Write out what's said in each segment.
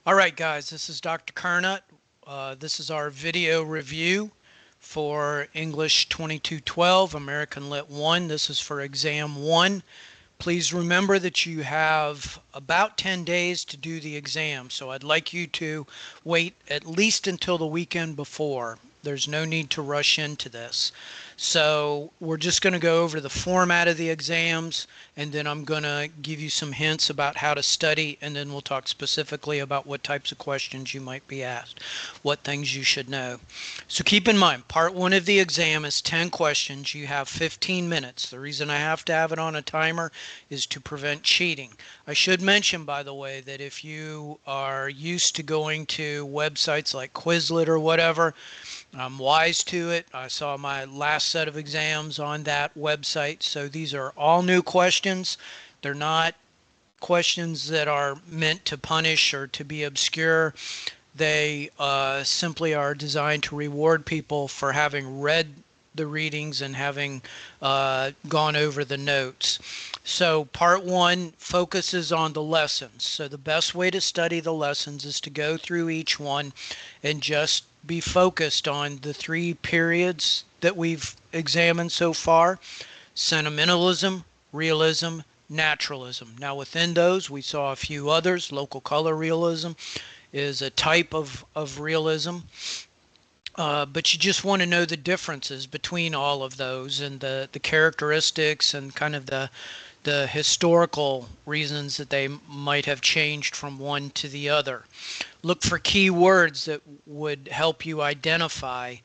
All right, guys, this is Dr. Carnut. This is our video review for English 2212, American Lit 1. This is for exam 1. Please remember that you have about 10 days to do the exam, so I'd like you to wait at least until the weekend before. There's no need to rush into this. So we're just going to go over the format of the exams, and then I'm going to give you some hints about how to study, and then we'll talk specifically about what types of questions you might be asked, what things you should know. So keep in mind, part 1 of the exam is 10 questions. You have 15 minutes. The reason I have to have it on a timer is to prevent cheating. I should mention, by the way, that if you are used to going to websites like Quizlet or whatever, I'm wise to it. I saw my last set of exams on that website. So these are all new questions. They're not questions that are meant to punish or to be obscure. They simply are designed to reward people for having read the readings and having gone over the notes. So part 1 focuses on the lessons. So the best way to study the lessons is to go through each one and just be focused on the 3 periods that we've examined so far: sentimentalism, realism, naturalism. Now within those we saw a few others. Local color realism is a type of realism. But you just want to know the differences between all of those and the characteristics and kind of the historical reasons that they might have changed from one to the other. Look for key words that would help you identify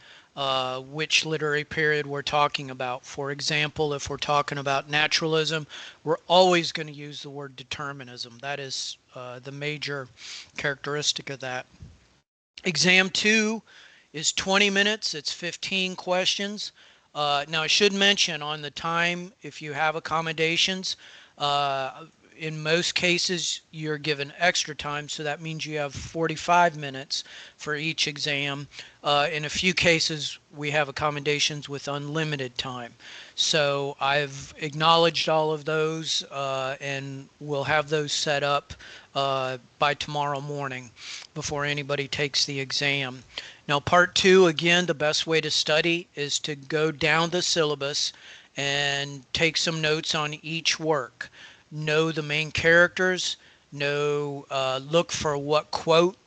which literary period we're talking about. For example, if we're talking about naturalism, we're always going to use the word determinism. That is the major characteristic of that. Exam 2 is 20 minutes. It's 15 questions. Now, I should mention on the time, if you have accommodations, in most cases you're given extra time, so that means you have 45 minutes for each exam. In a few cases we have accommodations with unlimited time. So I've acknowledged all of those, and we'll have those set up by tomorrow morning before anybody takes the exam. Now part 2, again, the best way to study is to go down the syllabus and take some notes on each work. Know the main characters, look for what quote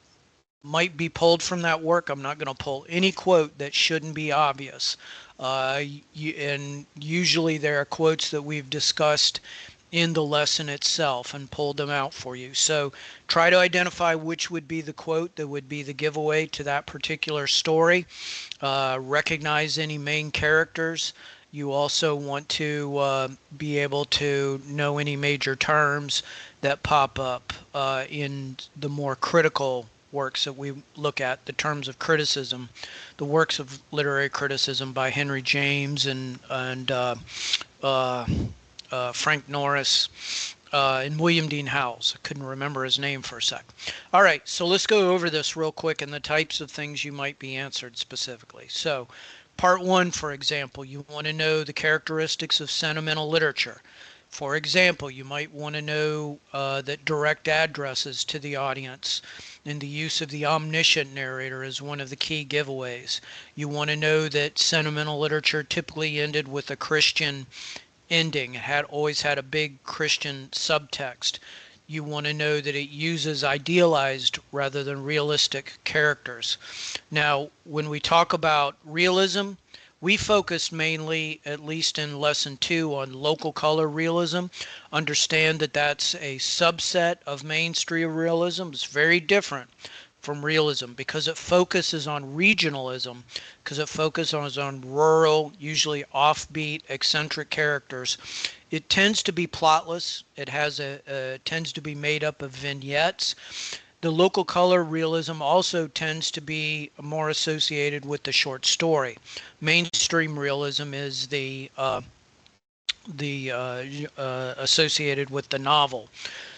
might be pulled from that work. I'm not going to pull any quote that shouldn't be obvious. And usually there are quotes that we've discussed in the lesson itself and pulled them out for you. So try to identify which would be the quote that would be the giveaway to that particular story. Recognize any main characters. You also want to be able to know any major terms that pop up in the more critical works that we look at, the terms of criticism, the works of literary criticism by Henry James and Frank Norris and William Dean Howells. I couldn't remember his name for a sec. All right, so let's go over this real quick and the types of things you might be answered specifically. So part 1, for example, you want to know the characteristics of sentimental literature. For example, you might want to know that direct addresses to the audience and the use of the omniscient narrator is one of the key giveaways. You want to know that sentimental literature typically ended with a Christian ending. It had always had a big Christian subtext. You want to know that it uses idealized rather than realistic characters. Now, when we talk about realism, we focused mainly, at least in lesson 2, on local color realism. Understand that that's a subset of mainstream realism. It's very different from realism because it focuses on regionalism, because it focuses on rural, usually offbeat, eccentric characters. It tends to be plotless. It tends to be made up of vignettes. The local color realism also tends to be more associated with the short story. Mainstream realism is associated with the novel.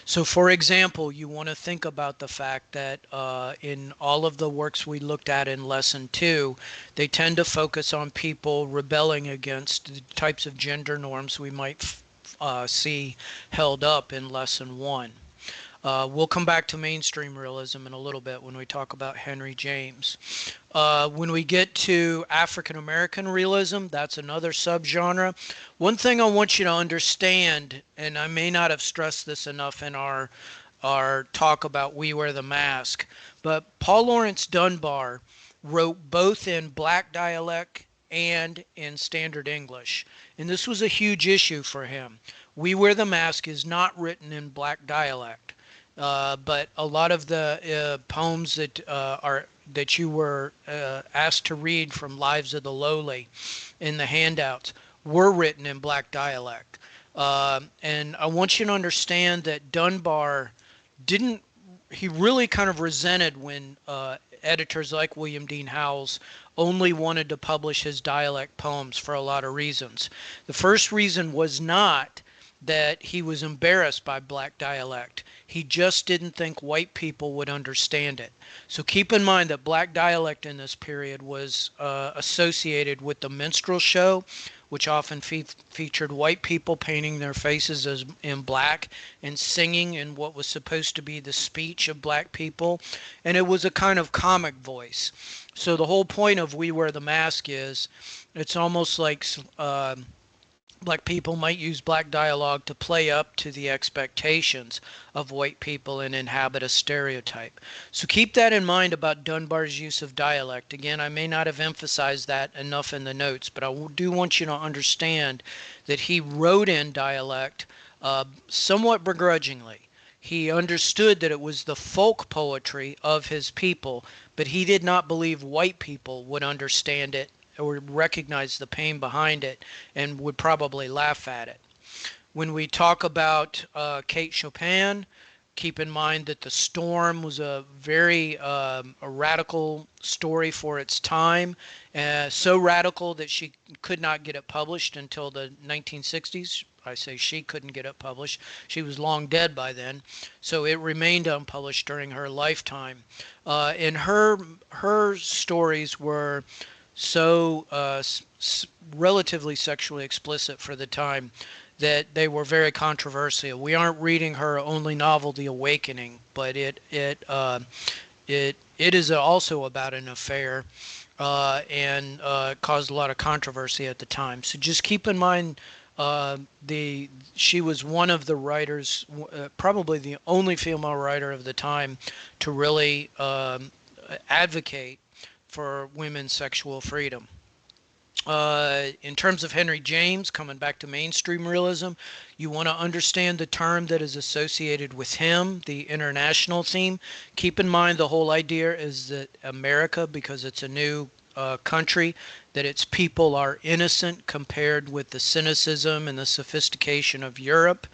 So for example, you want to think about the fact that in all of the works we looked at in lesson 2, they tend to focus on people rebelling against the types of gender norms we might see held up in lesson 1. We'll come back to mainstream realism in a little bit when we talk about Henry James. When we get to African American realism, that's another subgenre. One thing I want you to understand, and I may not have stressed this enough in our talk about We Wear the Mask, but Paul Laurence Dunbar wrote both in black dialect and in standard English. And this was a huge issue for him. We Wear the Mask is not written in black dialect. But a lot of the poems that you were asked to read from Lives of the Lowly in the handouts were written in black dialect. And I want you to understand that Dunbar didn't, he really kind of resented when editors like William Dean Howells only wanted to publish his dialect poems for a lot of reasons. The first reason was not that he was embarrassed by black dialect. He just didn't think white people would understand it. So keep in mind that black dialect in this period was associated with the minstrel show, which often featured white people painting their faces as in black and singing in what was supposed to be the speech of black people. And it was a kind of comic voice. So the whole point of We Wear the Mask is it's almost like black people might use black dialogue to play up to the expectations of white people and inhabit a stereotype. So keep that in mind about Dunbar's use of dialect. Again, I may not have emphasized that enough in the notes, but I do want you to understand that he wrote in dialect somewhat begrudgingly. He understood that it was the folk poetry of his people, but he did not believe white people would understand it or recognize the pain behind it and would probably laugh at it. When we talk about Kate Chopin, keep in mind that The Storm was a very a radical story for its time, so radical that she could not get it published until the 1960s. I say she couldn't get it published. She was long dead by then, so it remained unpublished during her lifetime. And her stories were so relatively sexually explicit for the time that they were very controversial. We aren't reading her only novel, The Awakening, but it is also about an affair and caused a lot of controversy at the time. So just keep in mind she was one of the writers, probably the only female writer of the time to really advocate for women's sexual freedom. In terms of Henry James, coming back to mainstream realism, you want to understand the term that is associated with him, the international theme. Keep in mind the whole idea is that America, because it's a new country, that its people are innocent compared with the cynicism and the sophistication of Europe.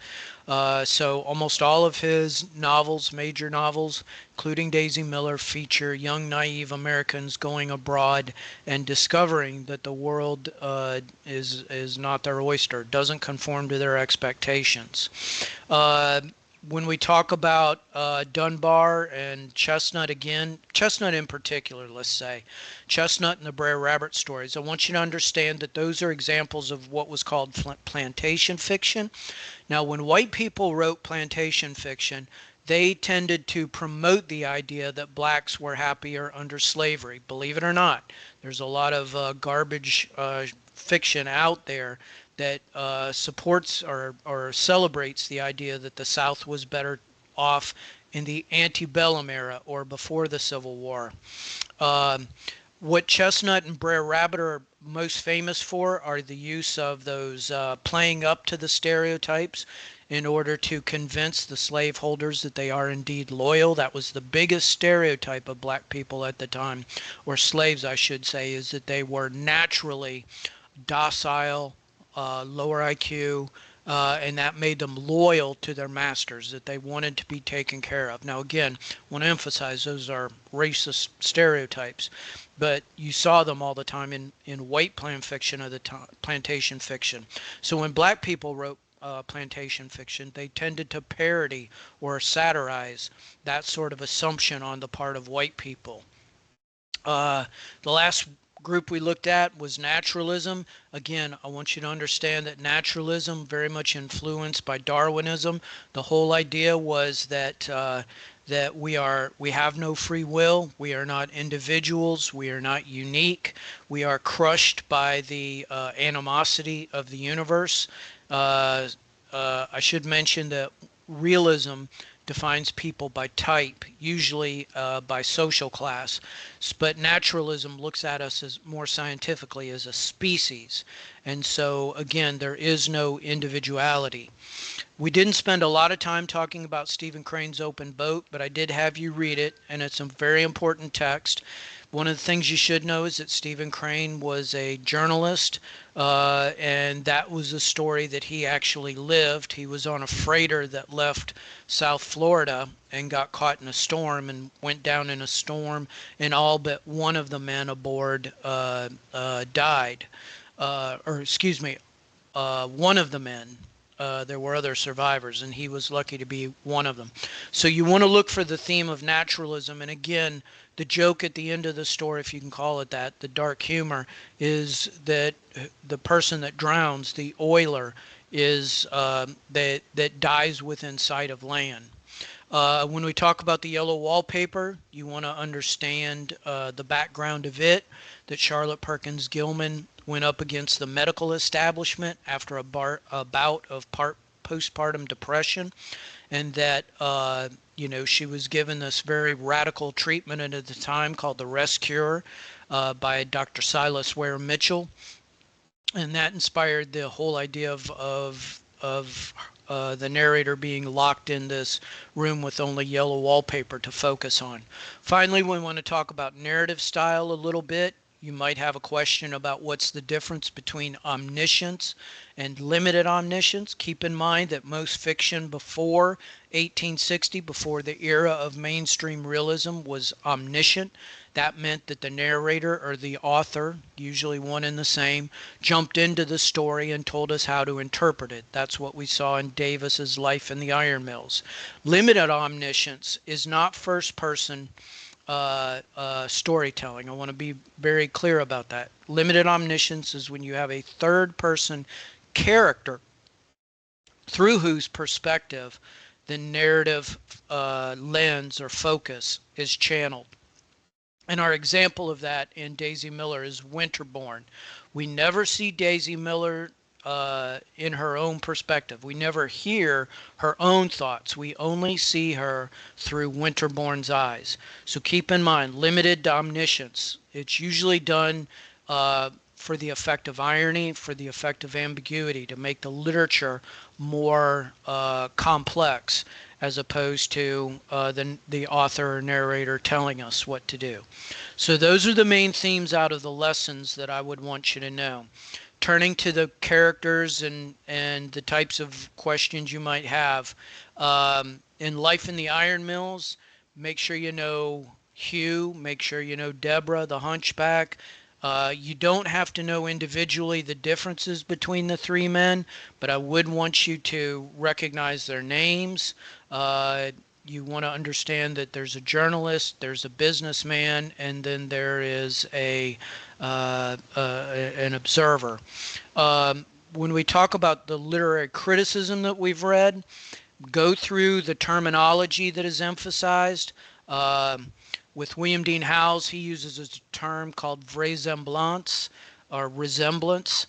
So almost all of his novels, major novels, including Daisy Miller, feature young naive Americans going abroad and discovering that the world is not their oyster, doesn't conform to their expectations. When we talk about Dunbar and Chestnut again, Chestnut in particular, let's say, Chestnut and the Brer Rabbit stories, I want you to understand that those are examples of what was called plantation fiction. Now, when white people wrote plantation fiction, they tended to promote the idea that blacks were happier under slavery. Believe it or not, there's a lot of garbage fiction out there that supports or celebrates the idea that the South was better off in the antebellum era or before the Civil War. What Chestnut and Brer Rabbit are most famous for are the use of those playing up to the stereotypes in order to convince the slaveholders that they are indeed loyal. That was the biggest stereotype of black people at the time, or slaves I should say, is that they were naturally docile, lower IQ, and that made them loyal to their masters, that they wanted to be taken care of. Now again, I want to emphasize those are racist stereotypes, but you saw them all the time in white plantation fiction. So when black people wrote plantation fiction, they tended to parody or satirize that sort of assumption on the part of white people. The last group we looked at was naturalism. Again, I want you to understand that naturalism very much influenced by Darwinism. The whole idea was that we have no free will. We are not individuals. We are not unique. We are crushed by the animosity of the universe. Uh, I should mention that realism defines people by type, usually by social class, but naturalism looks at us as more scientifically as a species. And so, again, there is no individuality. We didn't spend a lot of time talking about Stephen Crane's Open Boat, but I did have you read it, and it's a very important text. One of the things you should know is that Stephen Crane was a journalist, and that was a story that he actually lived. He was on a freighter that left South Florida and got caught in a storm and went down in a storm, and all but one of the men aboard died. Or, excuse me, one of the men. There were other survivors, and he was lucky to be one of them. So you want to look for the theme of naturalism. And again, the joke at the end of the story, if you can call it that, the dark humor, is that the person that drowns, the oiler, is that dies within sight of land. When we talk about the yellow wallpaper, you want to understand the background of it, that Charlotte Perkins Gilman went up against the medical establishment after a bout of postpartum depression, and that she was given this very radical treatment at the time called the Rest Cure by Dr. Silas Ware Mitchell, and that inspired the whole idea of the narrator being locked in this room with only yellow wallpaper to focus on. Finally, we want to talk about narrative style a little bit. You might have a question about what's the difference between omniscience and limited omniscience. Keep in mind that most fiction before 1860, before the era of mainstream realism, was omniscient. That meant that the narrator or the author, usually one and the same, jumped into the story and told us how to interpret it. That's what we saw in Davis's Life in the Iron Mills. Limited omniscience is not first person storytelling. I want to be very clear about that. Limited omniscience is when you have a third person character through whose perspective the narrative lens or focus is channeled. And our example of that in Daisy Miller is Winterborn. We never see Daisy Miller in her own perspective. We never hear her own thoughts. We only see her through Winterborn's eyes. So keep in mind, limited omniscience. It's usually done for the effect of irony, for the effect of ambiguity, to make the literature more complex, as opposed to the author or narrator telling us what to do. So those are the main themes out of the lessons that I would want you to know. Turning to the characters and the types of questions you might have. In Life in the Iron Mills, make sure you know Hugh, make sure you know Deborah, the hunchback. You don't have to know individually the differences between the three men, but I would want you to recognize their names. You want to understand that there's a journalist, there's a businessman, and then there is an observer. When we talk about the literary criticism that we've read, go through the terminology that is emphasized. With William Dean Howells, he uses a term called vraisemblance, or resemblance.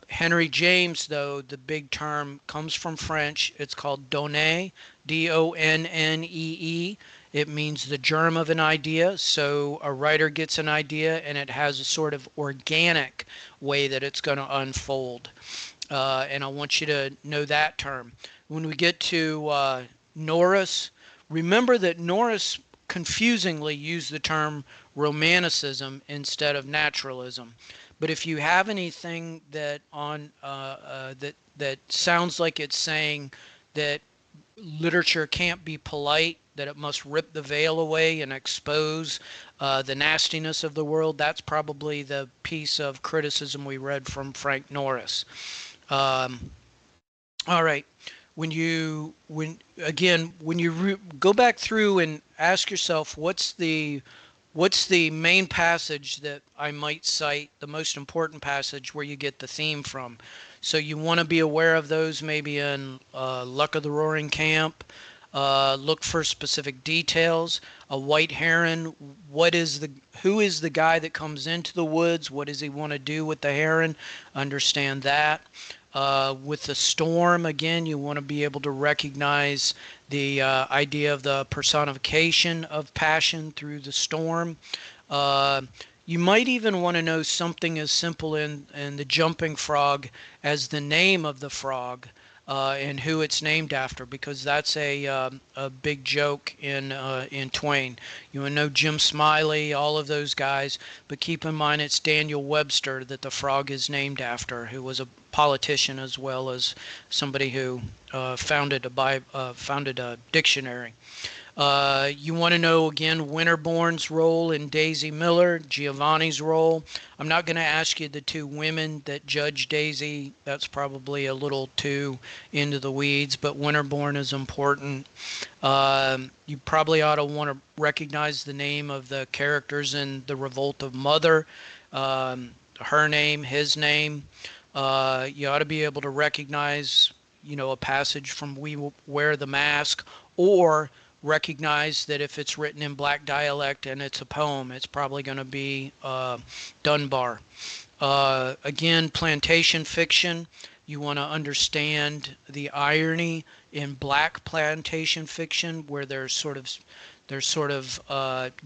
Henry James, though, the big term comes from French. It's called donner, D-O-N-N-E-E. It means the germ of an idea. So a writer gets an idea and it has a sort of organic way that it's going to unfold. And I want you to know that term. When we get to Norris, remember that Norris confusingly used the term romanticism instead of naturalism. But if you have anything that that sounds like it's saying that literature can't be polite, that it must rip the veil away and expose the nastiness of the world, that's probably the piece of criticism we read from Frank Norris. All right. When you go back through and ask yourself, what's the What's the main passage that I might cite, the most important passage where you get the theme from? So you want to be aware of those maybe in Luck of the Roaring Camp. Look for specific details. A white heron. Who is the guy that comes into the woods? What does he want to do with the heron? Understand that. With the storm, again, you want to be able to recognize the idea of the personification of passion through the storm. Uh, you might even want to know something as simple in the jumping frog as the name of the frog and who it's named after, because that's a big joke in Twain. You want to know Jim Smiley, all of those guys, but keep in mind it's Daniel Webster that the frog is named after, who was a politician as well as somebody who founded a dictionary. You want to know again Winterbourne's role in Daisy Miller, Giovanni's role. I'm not going to ask you the two women that judge Daisy. That's probably a little too into the weeds, but Winterbourne is important. You probably ought to want to recognize the name of the characters in The Revolt of Mother, her name, his name. You ought to be able to recognize, a passage from We Wear the Mask, or recognize that if it's written in black dialect and it's a poem, it's probably going to be Dunbar. Again, plantation fiction. You want to understand the irony in black plantation fiction, where they're sort of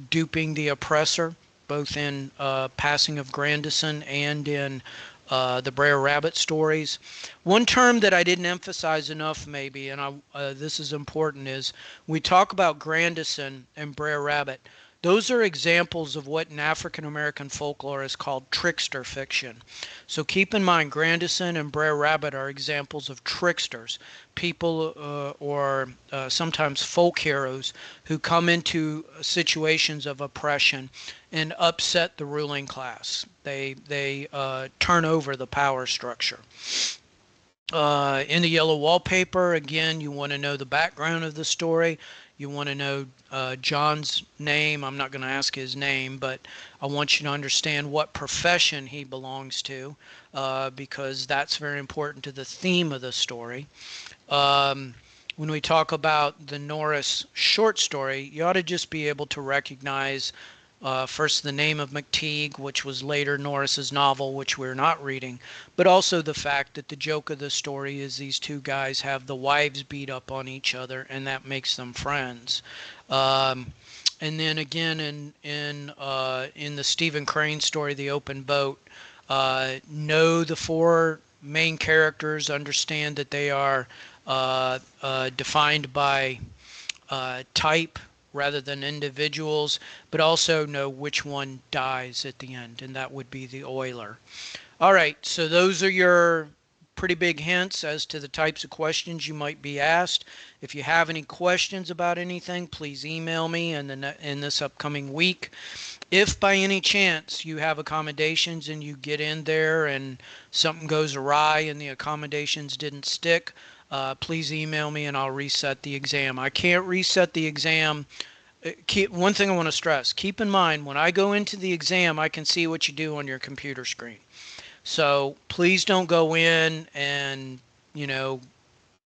duping the oppressor, both in Passing of Grandison and in the Brer Rabbit stories. One term that I didn't emphasize enough, maybe, and this is important, is we talk about Grandison and Brer Rabbit. Those are examples of what in African American folklore is called trickster fiction. So keep in mind, Grandison and Brer Rabbit are examples of tricksters, people or sometimes folk heroes who come into situations of oppression and upset the ruling class. They turn over the power structure. In the yellow wallpaper, again, you want to know the background of the story. You want to know John's name. I'm not going to ask his name, but I want you to understand what profession he belongs to, because that's very important to the theme of the story. When we talk about the Norris short story, you ought to just be able to recognize first the name of McTeague, which was later Norris's novel, which we're not reading, but also the fact that the joke of the story is these two guys have the wives beat up on each other, and that makes them friends. And then again, in the Stephen Crane story, The Open Boat, know the four main characters, understand that they are defined by type rather than individuals, but also know which one dies at the end, and that would be the oiler. All right, so those are your pretty big hints as to the types of questions you might be asked. If you have any questions about anything, please email me in this upcoming week. If by any chance you have accommodations and you get in there and something goes awry and the accommodations didn't stick, please email me and I'll reset the exam. I can't reset the exam. One thing I want to stress, keep in mind, when I go into the exam, I can see what you do on your computer screen. So please don't go in and,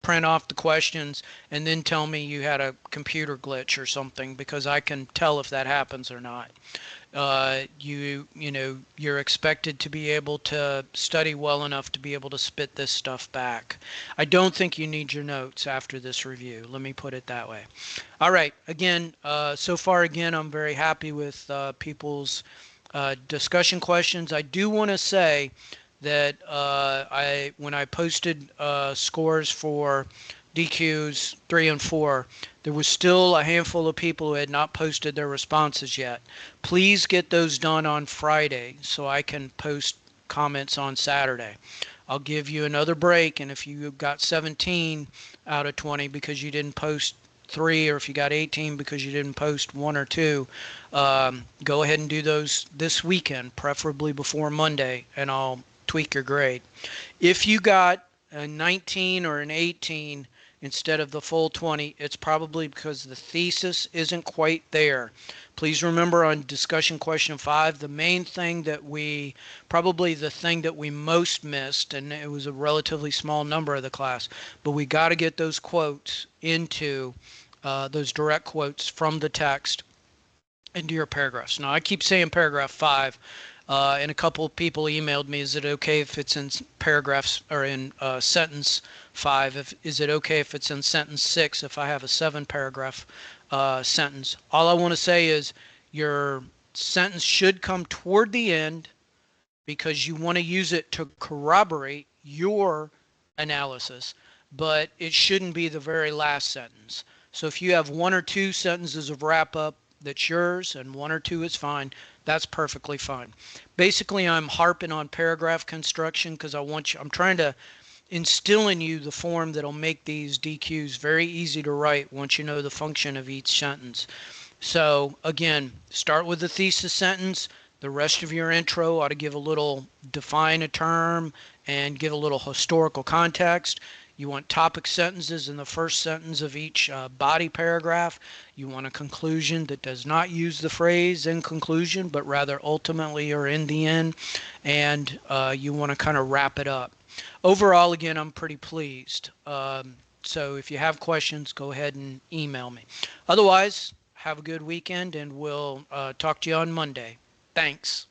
print off the questions and then tell me you had a computer glitch or something, because I can tell if that happens or not. You're expected to be able to study well enough to be able to spit this stuff back. I don't think you need your notes after this review. Let me put it that way. All right. Again, so far, again, I'm very happy with people's discussion questions. I do want to say that when I posted scores for DQs 3 and 4, there was still a handful of people who had not posted their responses yet. Please get those done on Friday so I can post comments on Saturday. I'll give you another break, and if you got 17 out of 20 because you didn't post 3, or if you got 18 because you didn't post 1 or 2, go ahead and do those this weekend, preferably before Monday, and I'll tweak your grade. If you got a 19 or an 18 instead of the full 20, it's probably because the thesis isn't quite there. Please remember on discussion question 5, the main thing that probably the thing that we most missed, and it was a relatively small number of the class, but we got to get those quotes into those direct quotes from the text into your paragraphs. Now, I keep saying paragraph 5, and a couple of people emailed me, is it okay if it's in paragraphs or in sentence 5? Is it okay if it's in sentence 6 if I have a 7 paragraph sentence? All I want to say is your sentence should come toward the end because you want to use it to corroborate your analysis, but it shouldn't be the very last sentence. So if you have 1 or 2 sentences of wrap up that's yours and 1 or 2 is fine, that's perfectly fine. Basically, I'm harping on paragraph construction because I'm trying to instill in you the form that'll make these DQs very easy to write once you know the function of each sentence. So again, start with the thesis sentence. The rest of your intro ought to give a little, define a term and give a little historical context. You want topic sentences in the first sentence of each body paragraph. You want a conclusion that does not use the phrase in conclusion, but rather ultimately or in the end. And you want to kind of wrap it up. Overall, again, I'm pretty pleased. So if you have questions, go ahead and email me. Otherwise, have a good weekend, and we'll talk to you on Monday. Thanks.